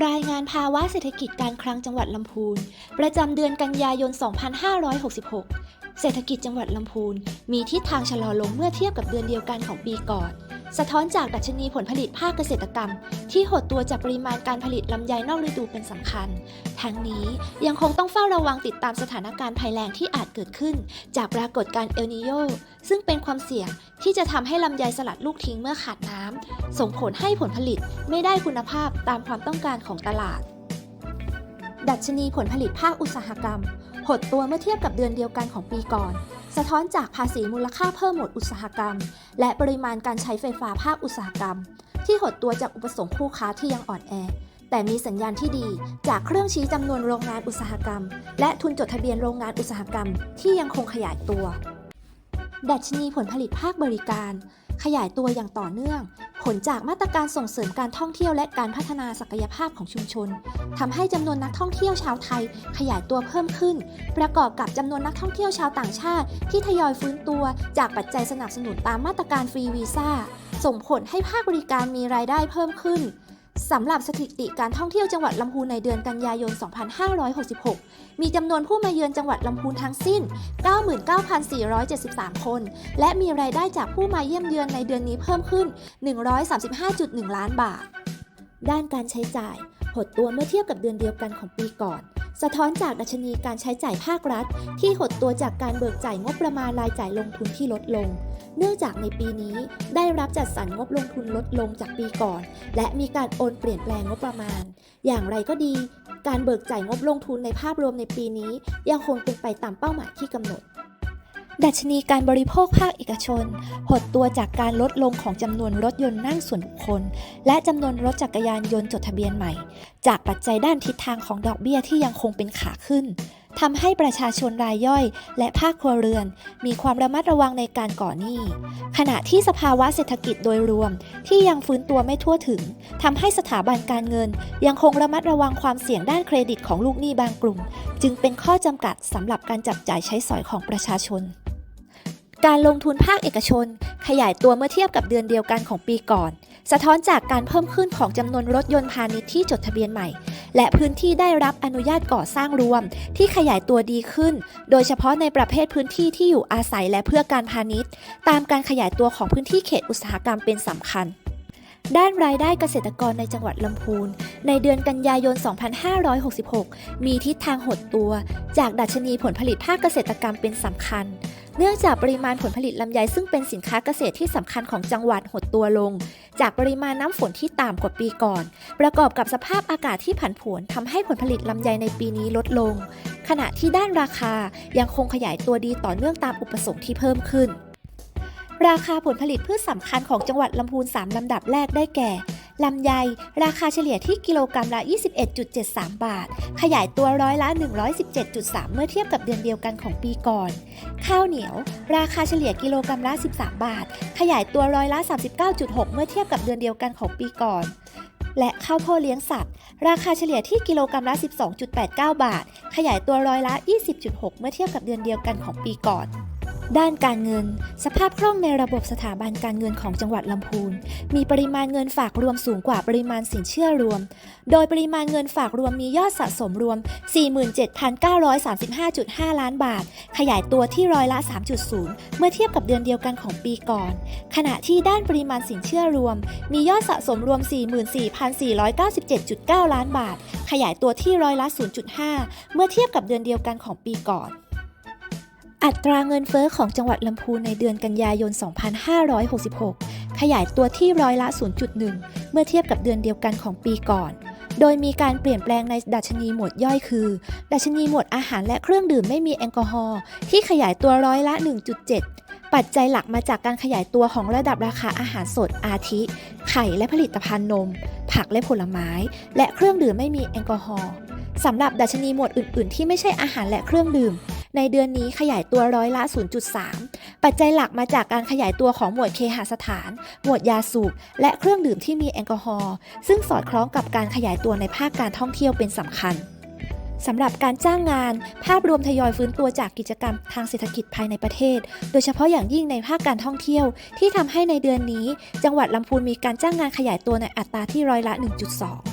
รายงานภาวะเศรษฐกิจการคลังจังหวัดลำพูนประจำเดือนกันยายน 2566 เศรษฐกิจจังหวัดลำพูนมีทิศทางชะลอลงเมื่อเทียบกับเดือนเดียวกันของปีก่อน สะท้อนจากดัชนีผลผลิตภาคเกษตรกรรมที่หดตัวจากปริมาณการผลิตลำไยนอกฤดูเป็นสำคัญ ทั้งนี้ยังคงต้องเฝ้าระวังติดตามสถานการณ์ภัยแล้งที่อาจเกิดขึ้นจากปรากฏการณ์เอลนีโญซึ่งเป็นความเสี่ยงที่จะทำให้ลำไยสลัดลูกทิ้งเมื่อขาดน้ำส่งผลให้ผลผลิตไม่ได้คุณภาพตามความต้องการของตลาด ดัชนีผลผลิตภาคอุตสาหกรรมหดตัวเมื่อเทียบกับเดือนเดียวกันของปีก่อนสะท้อนจากภาษีมูลค่าเพิ่มหมวดอุตสาหกรรมและปริมาณการใช้ไฟฟ้าภาคอุตสาหกรรมที่หดตัวจากอุปสงค์คู่ค้าที่ยังอ่อนแอแต่มีสัญญาณที่ดีจากเครื่องชี้จำนวนโรงงานอุตสาหกรรมและทุนจดทะเบียนโรงงานอุตสาหกรรมที่ยังคงขยายตัวดัชนีผลผลิตภาคบริการขยายตัวอย่างต่อเนื่องผลจากมาตรการส่งเสริมการท่องเที่ยวและการพัฒนาศักยภาพของชุมชนทำให้จำนวนนักท่องเที่ยวชาวไทยขยายตัวเพิ่มขึ้นประกอบกับจำนวนนักท่องเที่ยวชาวต่างชาติที่ทยอยฟื้นตัวจากปัจจัยสนับสนุนตามมาตรการฟรีวีซ่าส่งผลให้ภาคบริการมีรายได้เพิ่มขึ้นสำหรับสถิติการท่องเที่ยวจังหวัดลำพูนในเดือนกันยายน 2566 มีจำนวนผู้มาเยือนจังหวัดลำพูนทั้งสิ้น 99,473 คน และมีรายได้จากผู้มาเยี่ยมเยือนในเดือนนี้เพิ่มขึ้น 135.1 ล้านบาท ด้านการใช้จ่ายหดตัวเมื่อเทียบกับเดือนเดียวกันของปีก่อนสะท้อนจากดัชนีการใช้จ่ายภาครัฐที่หดตัวจากการเบิกจ่ายงบประมาณรายจ่ายลงทุนที่ลดลงเนื่องจากในปีนี้ได้รับจัดสรรงบลงทุนลดลงจากปีก่อนและมีการโอนเปลี่ยนแปลงงบประมาณอย่างไรก็ดีการเบิกจ่ายงบลงทุนในภาพรวมในปีนี้ยังคงเป็นไปตามเป้าหมายที่กำหนดดัชนีการบริโภคภาคเอกชนหดตัวจากการลดลงของจำนวนรถยนต์นั่งส่วนบุคคลและจำนวนรถจักรยานยนต์จดทะเบียนใหม่จากปัจจัยด้านทิศทางของดอกเบี้ยที่ยังคงเป็นขาขึ้นทำให้ประชาชนรายย่อยและภาคครัวเรือนมีความระมัดระวังในการก่อหนี้ขณะที่สภาวะเศรษฐกิจโดยรวมที่ยังฟื้นตัวไม่ทั่วถึงทำให้สถาบันการเงินยังคงระมัดระวังความเสี่ยงด้านเครดิตของลูกหนี้บางกลุ่มจึงเป็นข้อจำกัดสำหรับการจับจ่ายใช้สอยของประชาชนการลงทุนภาคเอกชนขยายตัวเมื่อเทียบกับเดือนเดียวกันของปีก่อนสะท้อนจากการเพิ่มขึ้นของจำนวนรถยนต์พาณิชย์ที่จดทะเบียนใหม่และพื้นที่ได้รับอนุญาตก่อสร้างรวมที่ขยายตัวดีขึ้นโดยเฉพาะในประเภทพื้นที่ที่อยู่อาศัยและเพื่อการพาณิชย์ตามการขยายตัวของพื้นที่เขตอุตสาหกรรมเป็นสำคัญด้านรายได้เกษตรกรในจังหวัดลำพูนในเดือนกันยายน 2566 มีทิศทางหดตัวจากดัชนีผลผลิตภาคเกษตรกรรมเป็นสำคัญเนื่องจากปริมาณผลผลิตลำไยซึ่งเป็นสินค้าเกษตรที่สำคัญของจังหวัดหดตัวลงจากปริมาณน้ำฝนที่ต่ำกว่าปีก่อนประกอบกับสภาพอากาศที่ผันผวนทำให้ผลผลิตลำไยในปีนี้ลดลงขณะที่ด้านราคายังคงขยายตัวดีต่อเนื่องตามอุปสงค์ที่เพิ่มขึ้นราคาผลผลิตพืชสำคัญของจังหวัดลำพูน3ลำดับแรกได้แก่ลำไยราคาเฉลี่ยที่กิโลกรัมละ 21.73 บาทขยายตัวร้อยละ 117.3 เมื่อเทียบกับเดือนเดียวกันของปีก่อนข้าวเหนียวราคาเฉลี่ยกิโลกรัมละ 13 บาทขยายตัวร้อยละ 39.6 เมื่อเทียบกับเดือนเดียวกันของปีก่อนและข้าวโพดเลี้ยงสัตว์ราคาเฉลี่ยที่กิโลกรัมละ 12.89 บาทขยายตัวร้อยละ 20.6 เมื่อเทียบกับเดือนเดียวกันของปีก่อนด้านการเงินสภาพคล่องในระบบสถาบันการเงินของจังหวัดลำพูนมีปริมาณเงินฝากรวมสูงกว่าปริมาณสินเชื่อรวมโดยปริมาณเงินฝากรวมมียอดสะสมรวม 47,935.5 ล้านบาทขยายตัวที่ร้อยละ 3.0 เมื่อเทียบกับเดือนเดียวกันของปีก่อนขณะที่ด้านปริมาณสินเชื่อรวมมียอดสะสมรวม 44,497.9 ล้านบาทขยายตัวที่ร้อยละ 0.5 เมื่อเทียบกับเดือนเดียวกันของปีก่อนอัตราเงินเฟ้อของจังหวัดลำพูนในเดือนกันยายน 2566 ขยายตัวที่ร้อยละ 0.1 เมื่อเทียบกับเดือนเดียวกันของปีก่อนโดยมีการเปลี่ยนแปลงในดัชนีหมวดย่อยคือดัชนีหมวดอาหารและเครื่องดื่มไม่มีแอลกอฮอล์ที่ขยายตัวร้อยละ 1.7 ปัจจัยหลักมาจากการขยายตัวของระดับราคาอาหารสดอาทิไข่และผลิตภัณฑ์นมผักและผลไม้และเครื่องดื่มไม่มีแอลกอฮอล์สำหรับดัชนีหมวดอื่นๆที่ไม่ใช่อาหารและเครื่องดื่มในเดือนนี้ขยายตัวร้อยละ 0.3 ปัจจัยหลักมาจากการขยายตัวของหมวดเคหสถานหมวดยาสูบและเครื่องดื่มที่มีแอลกอฮอล์ซึ่งสอดคล้องกับการขยายตัวในภาคการท่องเที่ยวเป็นสำคัญสำหรับการจ้างงานภาพรวมทยอยฟื้นตัวจากกิจกรรมทางเศรษฐกิจภายในประเทศโดยเฉพาะอย่างยิ่งในภาคการท่องเที่ยวที่ทำให้ในเดือนนี้จังหวัดลำพูนมีการจ้างงานขยายตัวในอัตราที่ร้อยละ 1.2